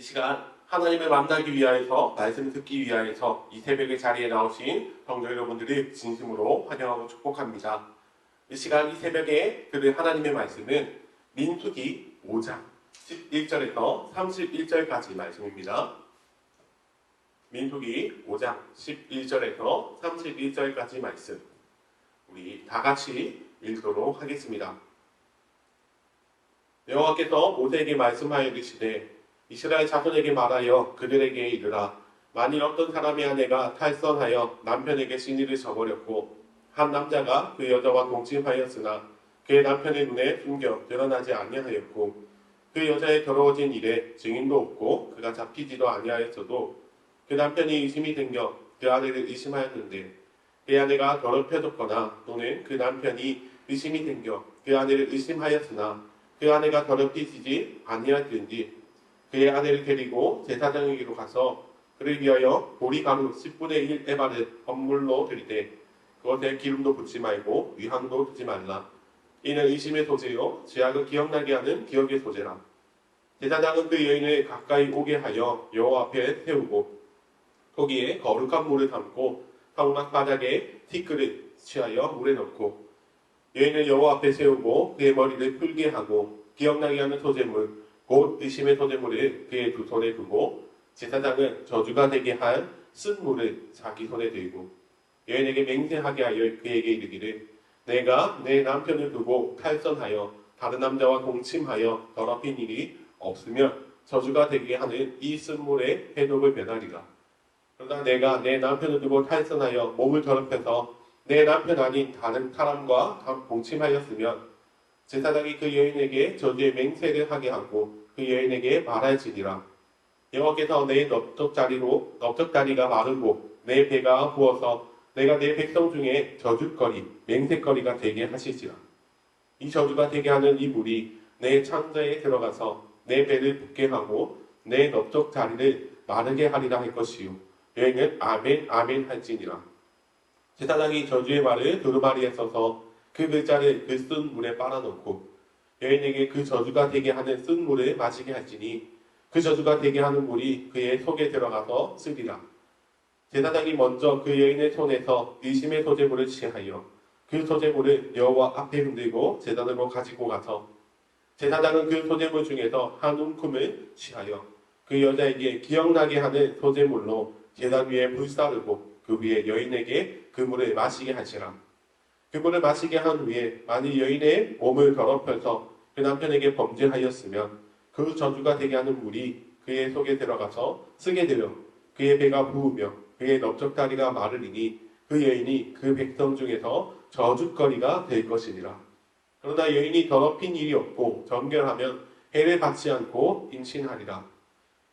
시간 하나님을 만나기 위하여서 말씀을 듣기 위하여서 이 새벽의 자리에 나오신 성도 여러분들을 진심으로 환영하고 축복합니다. 이 시간 이 새벽에 들을 하나님의 말씀은 민수기 5장 11절에서 31절까지 말씀입니다. 민수기 5장 11절에서 31절까지 말씀 우리 다같이 읽도록 하겠습니다. 여호와께서 모세에게 말씀하여 이르시되 이스라엘 자손에게 말하여 그들에게 이르라. 만일 어떤 사람의 아내가 탈선하여 남편에게 시니를 저버렸고 한 남자가 그 여자와 동침하였으나 그의 남편의 눈에 숨겨 드러나지 아니하였고 그 여자의 더러워진 일에 증인도 없고 그가 잡히지도 아니하였어도 그 남편이 의심이 생겨 그 아내를 의심하였는데 그 아내가 더럽혀졌거나 또는 그 남편이 의심이 생겨 그 아내를 의심하였으나 그 아내가 더럽히지 아니하였든지 그의 아내를 데리고 제사장에게로 가서 그를 위하여 보리가루 10분의 1 에바를 헌물로 드리되 그것에 기름도 붓지 말고 위향도 두지 말라. 이는 의심의 소재요 죄악을 기억나게 하는 기억의 소재라. 제사장은 그 여인을 가까이 오게 하여 여호와 앞에 세우고 거기에 거룩한 물을 담고 성막 바닥에 티끌을 취하여 물에 넣고 여인을 여호와 앞에 세우고 그의 머리를 풀게 하고 기억나게 하는 소재물 곧 의심의 소재물을 그의 두 손에 두고 제사장은 저주가 되게 한 쓴 물을 자기 손에 들고 여인에게 맹세하게 하여 그에게 이르기를 내가 내 남편을 두고 탈선하여 다른 남자와 동침하여 더럽힌 일이 없으면 저주가 되게 하는 이 쓴 물의 해독을 면하리라. 그러나 내가 내 남편을 두고 탈선하여 몸을 더럽혀서 내 남편 아닌 다른 사람과 동침하였으면 제사장이 그 여인에게 저주의 맹세를 하게 하고 그 여인에게 말할지니라. 여호와께서 내 넓적다리가 마르고 내 배가 부어서 내가 내 백성 중에 저주거리 맹세거리가 되게 하시지라. 이 저주가 되게 하는 이 물이 내 창자에 들어가서 내 배를 붓게 하고 내 넓적다리를 마르게 하리라 할 것이요 여인은 아멘 아멘 할지니라. 제사장이 저주의 말을 두루마리에 써서 그 글자를 그 쓴 물에 빨아넣고 여인에게 그 저주가 되게 하는 쓴 물을 마시게 할지니 그 저주가 되게 하는 물이 그의 속에 들어가서 쓰리라. 제사장이 먼저 그 여인의 손에서 의심의 소재물을 취하여 그 소재물을 여호와 앞에 흔들고 제단으로 가지고 가서 제사장은 그 소재물 중에서 한 움큼을 취하여 그 여자에게 기억나게 하는 소재물로 제단 위에 불사르고 그 위에 여인에게 그 물을 마시게 하시라. 그 물을 마시게 한 후에 만일 여인의 몸을 더럽혀서 그 남편에게 범죄하였으면 그 저주가 되게 하는 물이 그의 속에 들어가서 쓰게 되며 그의 배가 부으며 그의 넓적다리가 마르리니 그 여인이 그 백성 중에서 저주거리가 될 것이니라. 그러나 여인이 더럽힌 일이 없고 정결하면 해를 받지 않고 임신하리라.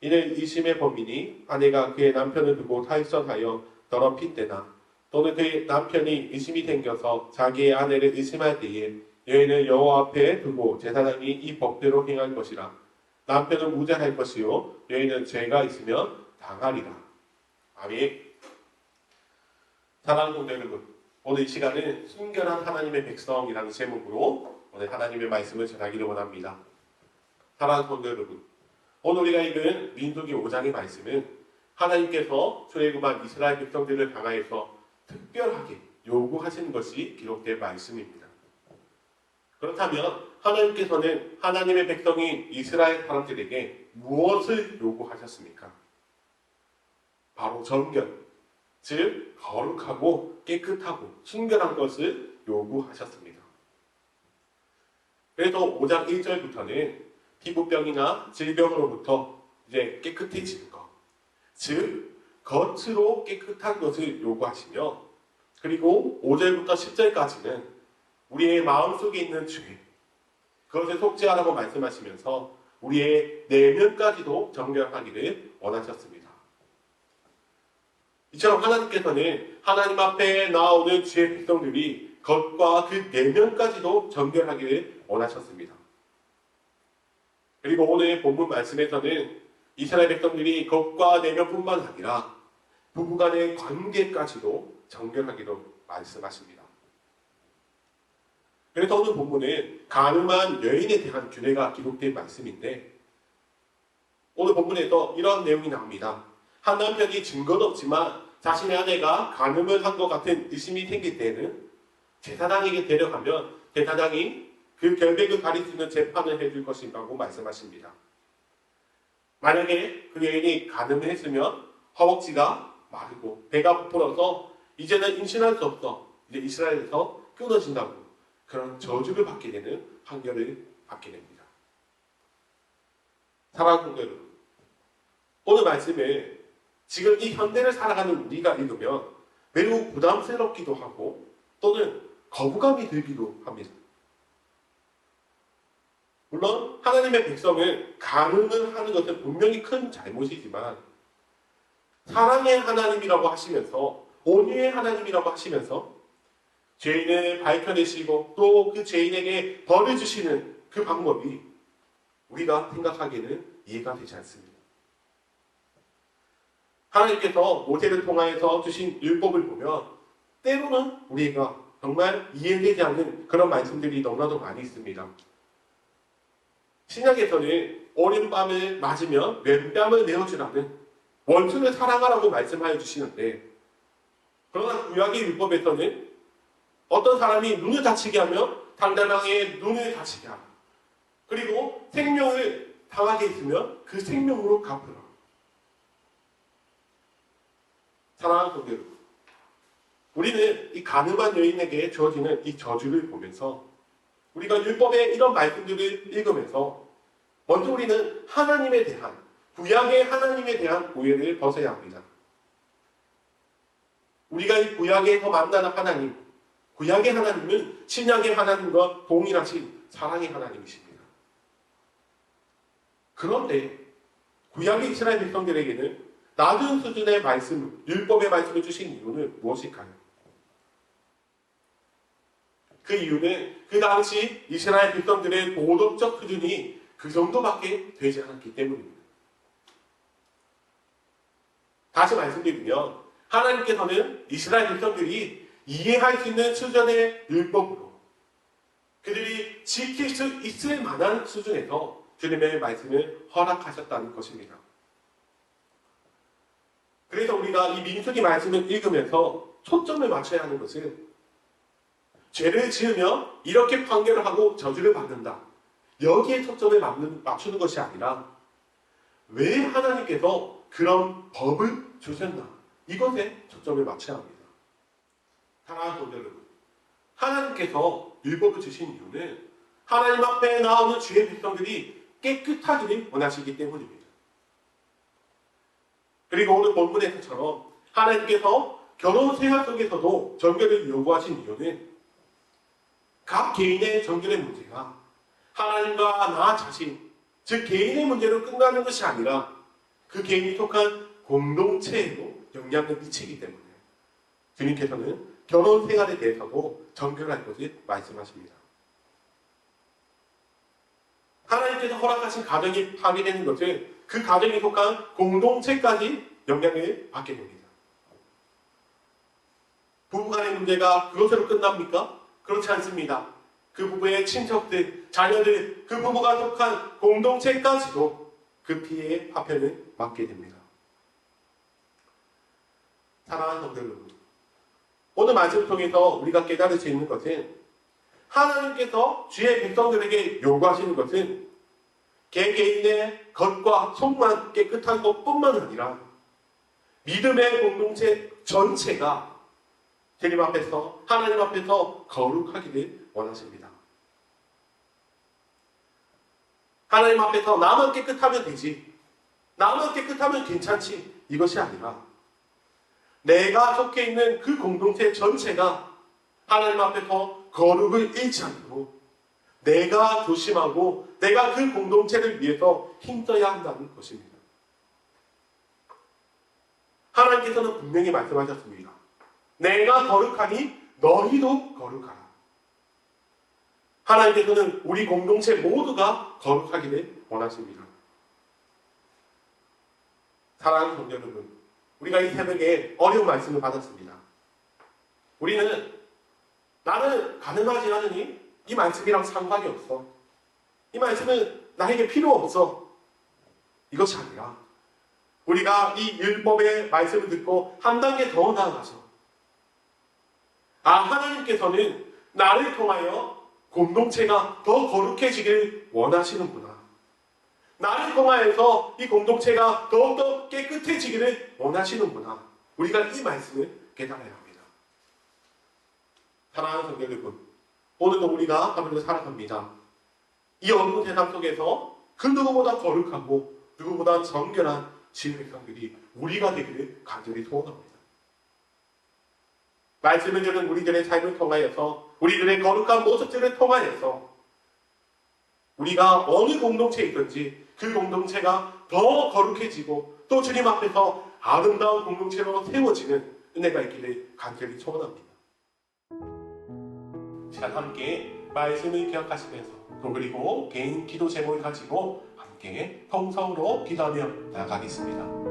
이는 의심의 범인이 아내가 그의 남편을 두고 탈선하여 더럽힌 때나 또는 그의 남편이 의심이 생겨서 자기의 아내를 의심할 때에 여인을 여호와 앞에 두고 제사장이 이 법대로 행할 것이라. 남편은 무죄할 것이요 여인은 죄가 있으면 당하리라. 아멘. 사랑하는 성도 여러분, 오늘 이 시간은 순결한 하나님의 백성이라는 제목으로 오늘 하나님의 말씀을 전하기를 원합니다. 사랑하는 성도 여러분, 오늘 우리가 읽은 민수기 5장의 말씀은 하나님께서 출애굽한 이스라엘 백성들을 향하여서 특별하게 요구하신 것이 기록된 말씀입니다. 그렇다면 하나님께서는 하나님의 백성인 이스라엘 사람들에게 무엇을 요구하셨습니까? 바로 정결, 즉 거룩하고 깨끗하고 순결한 것을 요구하셨습니다. 그래서 5장 1절부터는 피부병이나 질병으로부터 이제 깨끗해지는 것, 즉 겉으로 깨끗한 것을 요구하시며 그리고 5절부터 10절까지는 우리의 마음속에 있는 죄, 그것을 속죄하라고 말씀하시면서 우리의 내면까지도 정결하기를 원하셨습니다. 이처럼 하나님께서는 하나님 앞에 나오는 주의 백성들이 겉과 그 내면까지도 정결하기를 원하셨습니다. 그리고 오늘 본문 말씀에서는 이스라엘 백성들이 겉과 내면뿐만 아니라 부부간의 관계까지도 정결하기로 말씀하십니다. 그래서 오늘 본문은 가늠한 여인에 대한 규례가 기록된 말씀인데 오늘 본문에서 이런 내용이 나옵니다. 한 남편이 증거도 없지만 자신의 아내가 간음을 한 것 같은 의심이 생길 때는 제사장에게 데려가면 제사장이 그 결백을 가릴 수 있는 재판을 해줄 것이라고 말씀하십니다. 만약에 그 여인이 간음을 했으면 허벅지가 마르고 배가 부풀어서 이제는 임신할 수 없어, 이제 이스라엘에서 끊어진다고 그런 저주를 받게 되는 판결을 받게 됩니다. 사랑하는 성도 여러분, 오늘 말씀을 지금 이 현대를 살아가는 우리가 읽으면 매우 부담스럽기도 하고 또는 거부감이 들기도 합니다. 물론 하나님의 백성을 간음을 하는 것은 분명히 큰 잘못이지만 사랑의 하나님이라고 하시면서 온유의 하나님이라고 하시면서 죄인을 밝혀내시고 또 그 죄인에게 벌을 주시는 그 방법이 우리가 생각하기에는 이해가 되지 않습니다. 하나님께서 모세를 통하여서 주신 율법을 보면 때로는 우리가 정말 이해되지 않는 그런 말씀들이 너무나도 많이 있습니다. 신약에서는 오른뺨을 맞으면 왼뺨을 내어주라는 원수를 사랑하라고 말씀하여 주시는데, 그러나 구약의 율법에서는 어떤 사람이 눈을 다치게 하면 상대방의 눈을 다치게 하라. 그리고 생명을 당하게 있으면 그 생명으로 갚으라. 사랑하는 성도 여러분, 우리는 이 간음한 여인에게 주어지는 이 저주를 보면서 우리가 율법의 이런 말씀들을 읽으면서 먼저 우리는 하나님에 대한, 구약의 하나님에 대한 오해를 벗어야 합니다. 우리가 이 구약에서 만나는 하나님, 구약의 하나님은 신약의 하나님과 동일하신 사랑의 하나님이십니다. 그런데 구약의 이스라엘 백성들에게는 낮은 수준의 말씀, 율법의 말씀을 주신 이유는 무엇일까요? 그 이유는 그 당시 이스라엘 백성들의 도덕적 수준이 그 정도밖에 되지 않았기 때문입니다. 다시 말씀드리면 하나님께서는 이스라엘 백성들이 이해할 수 있는 수준의 율법으로 그들이 지킬 수 있을 만한 수준에서 주님의 말씀을 허락하셨다는 것입니다. 그래서 우리가 이 민수기 말씀을 읽으면서 초점을 맞춰야 하는 것은 죄를 지으며 이렇게 판결을 하고 저주를 받는다. 여기에 초점을 맞추는 것이 아니라 왜 하나님께서 그런 법을 주셨나? 이것에 초점을 맞춰야 합니다. 사랑하는 성도 여러분, 하나님께서 율법을 주신 이유는 하나님 앞에 나오는 주의 백성들이 깨끗하기를 원하시기 때문입니다. 그리고 오늘 본문에서처럼 하나님께서 결혼 생활 속에서도 정결을 요구하신 이유는 각 개인의 정결의 문제가 하나님과 나 자신, 즉 개인의 문제로 끝나는 것이 아니라 그 개인이 속한 공동체에도 영향을 미치기 때문에 주님께서는 결혼 생활에 대해서도 정결할 것을 말씀하십니다. 하나님께서 허락하신 가정이 파괴되는 것은 그 가정에 속한 공동체까지 영향을 받게 됩니다. 부부간의 문제가 그것으로 끝납니까? 그렇지 않습니다. 그 부부의 친척들, 자녀들, 그 부부가 속한 공동체까지도 그 피해의 파편을 맞게 됩니다. 사랑하는 성도 여러분, 오늘 말씀을 통해서 우리가 깨달을 수 있는 것은 하나님께서 주의 백성들에게 요구하시는 것은 개개인의 겉과 속만 깨끗한 것뿐만 아니라 믿음의 공동체 전체가 주님 앞에서, 하나님 앞에서 거룩하기를 원하십니다. 하나님 앞에서 나만 깨끗하면 되지, 나만 깨끗하면 괜찮지, 이것이 아니라 내가 속해 있는 그 공동체 전체가 하나님 앞에서 거룩을 잃지 않고 내가 조심하고 내가 그 공동체를 위해서 힘써야 한다는 것입니다. 하나님께서는 분명히 말씀하셨습니다. 내가 거룩하니 너희도 거룩하라. 하나님께서는 우리 공동체 모두가 거룩하기를 원하십니다. 사랑하는 성도 여러분, 우리가 이 새벽에 어려운 말씀을 받았습니다. 우리는 나는 가늠하지 않으니 이 말씀이랑 상관이 없어. 이 말씀은 나에게 필요 없어. 이것이 아니라 우리가 이 율법의 말씀을 듣고 한 단계 더 나아가서 하나님께서는 나를 통하여 공동체가 더 거룩해지길 원하시는구나. 나를 통하여서 이 공동체가 더욱더 깨끗해지기를 원하시는구나. 우리가 이 말씀을 깨달아야 합니다. 사랑하는 성도 여러분, 오늘도 우리가 하루를 살아갑니다. 이 어두운 세상 속에서 그 누구보다 거룩하고 누구보다 정결한 주의 백성들이 우리가 되기를 간절히 소원합니다. 말씀을 듣는 우리들의 삶을 통하여서 우리들의 거룩한 모습들을 통하여서 우리가 어느 공동체에 있든지 그 공동체가 더 거룩해지고 또 주님 앞에서 아름다운 공동체로 세워지는 은혜가 있기를 간절히 소원합니다. 시간 함께 말씀을 기억하시면서 또 그리고 개인 기도 제목을 가지고 함께 통성으로 기도하며 나아가겠습니다.